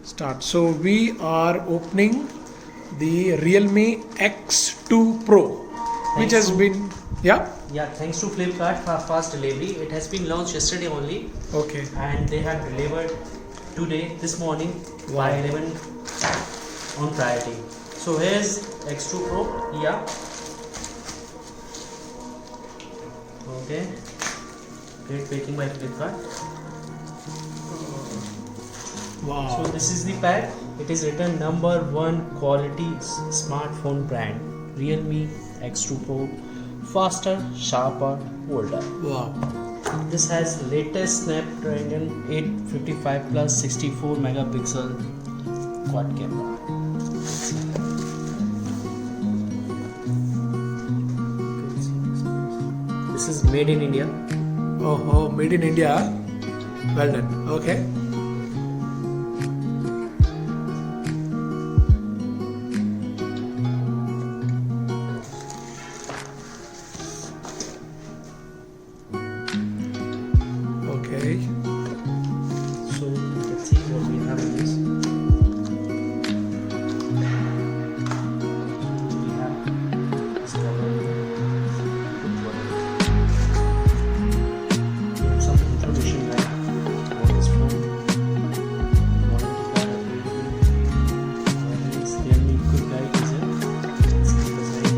Start. So we are opening the Realme X2 Pro, which has been thanks to Flipkart for fast delivery. It has been launched yesterday only. Okay. And they have delivered today, this morning, by 11 on priority. So here's X2 Pro. Okay. Great packing by Flipkart. Wow. So this is the pack. It is written #1 quality smartphone brand, Realme X2 Pro, faster, sharper, bolder. Wow. This has latest Snapdragon 855 plus 64 megapixel quad camera. This is made in India. Oh, made in India. Well done. Okay. Okay. So let's see what we have in this. We have this cover. Some information guide on this phone. Warranty card available. Realme good guide is it. Let's keep aside.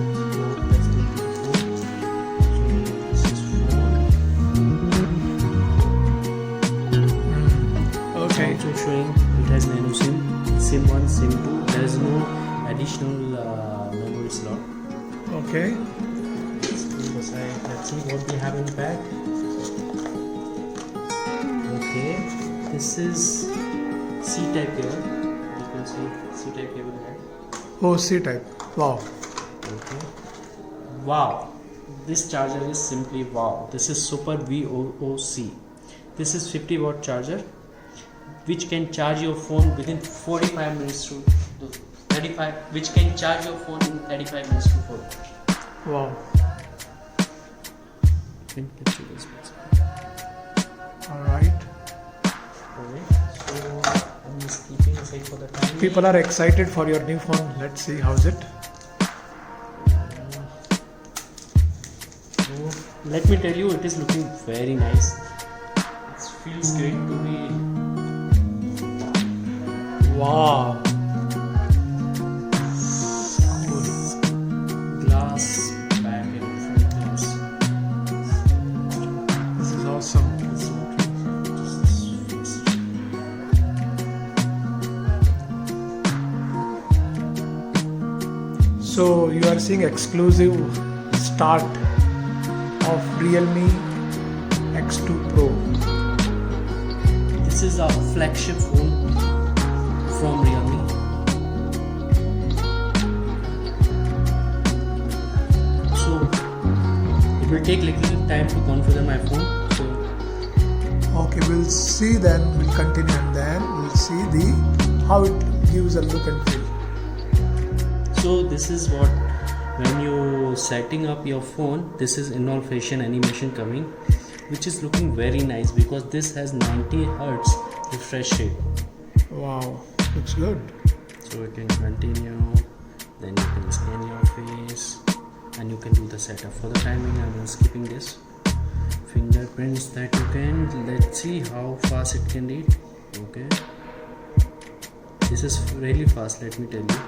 Let's do the phone. So this is phone. Okay. Also showing it has nano SIM, SIM 1, SIM 2. There is no additional memory slot. Okay. Let's see what we have in back. Okay, this is C-type cable. You can see C-type cable here. Oh, C-type. Wow. Okay. Wow. This charger is simply wow. This is Super VOOC. This is 50-watt charger, which can charge your phone within 45 minutes to 35, which can charge your phone in 35 minutes to 40. Wow. Can capture this. Alright. So I'm just keeping aside for the time. People are excited for your new phone. Let's see how's it. So let me tell you, it is looking very nice. It feels great to be. Wow. Glass back and front glass. This is awesome. So you are seeing exclusive start of Realme X2 Pro. This is our flagship phone from Realme. So it will take little time to configure my phone. So Okay, we'll see then. We'll continue and then we'll see how it gives a look and feel. So this is what, when you setting up your phone, this is innovation animation coming, which is looking very nice because this has 90 Hertz refresh rate. Wow, looks good. So you can continue, then you can scan your face and you can do the setup. For the timing I'm skipping this. Fingerprints that you can, let's see how fast it can read. Okay, this is really fast, let me tell you.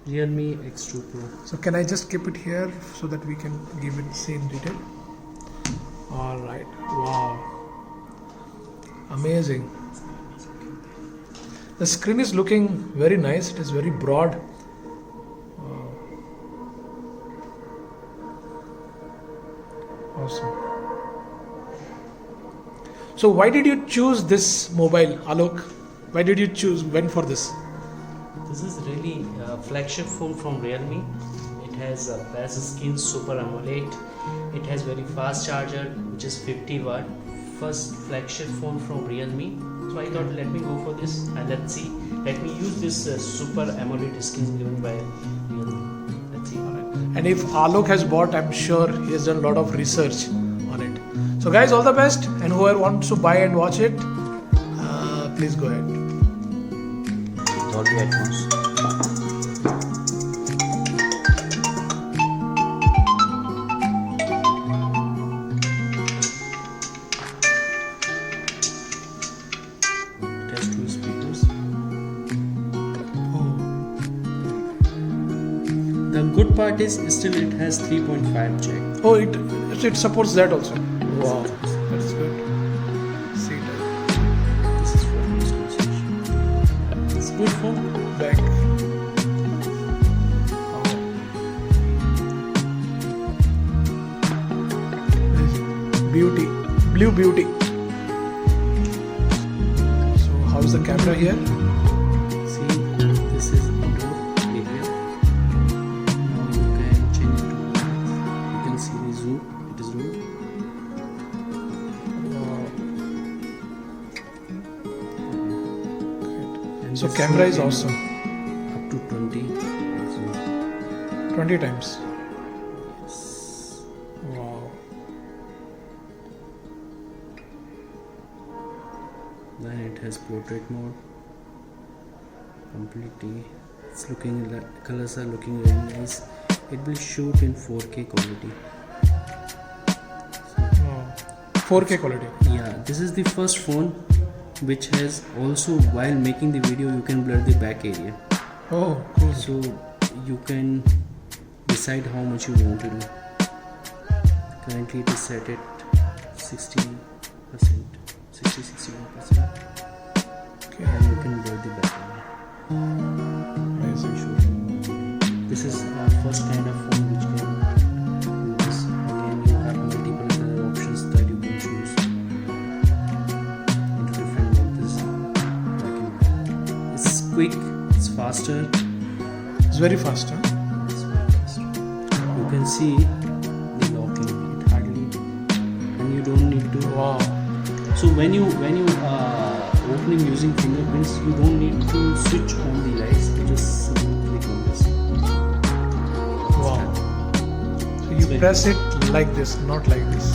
Realme X2 Pro. So can I just keep it here so that we can give it see in detail? Alright, wow. Amazing. The screen is looking very nice. It is very broad. Awesome. So why did you choose this mobile, Alok? Why did you went for this? This is really a flagship phone from Realme. It has a Best Skin Super AMOLED. It has very fast charger, which is 50 watt. First flagship phone from Realme. So I thought, let me go for this and let's see. Let me use this Super AMOLED skin given by Realme. Let's see. And if Alok has bought, I'm sure he has done a lot of research on it. So guys, all the best, and whoever wants to buy and watch it, please go ahead. Dolby Atmos. It has 2 speakers. Oh, The good part is still it has 3.5 jack. oh, it supports that also. Wow, that's good. See that This is for musical session. It's good for back. Beauty, blue beauty. So how's the camera here? see, this is indoor area. Now you can change it to you can see the zoom. It is zoom. And So this camera zoom is can awesome. Up to 20 zoom. 20 times. Yes. Wow. Then it has portrait mode. Completely, it's looking like colors are looking very nice. It will shoot in 4K quality. 4K quality. Yeah, this is the first phone which has also, while making the video, you can blur the back area. Oh, cool. So you can decide how much you want to do. Currently it is set at 60%, 60-61%, Okay. and you can blur the back area. Amazing. This is our first kind of phone which can do this. Again, you have multiple color options that you can choose into different mode. This black and white. It's quick, it's faster. It's very fast, huh? It's very faster. You can see the locking. It hardly, and you don't need to. Wow. So when you opening using fingerprints, you don't need to switch on the lights. You just simply click on this. Wow. So you press it like this, not like this.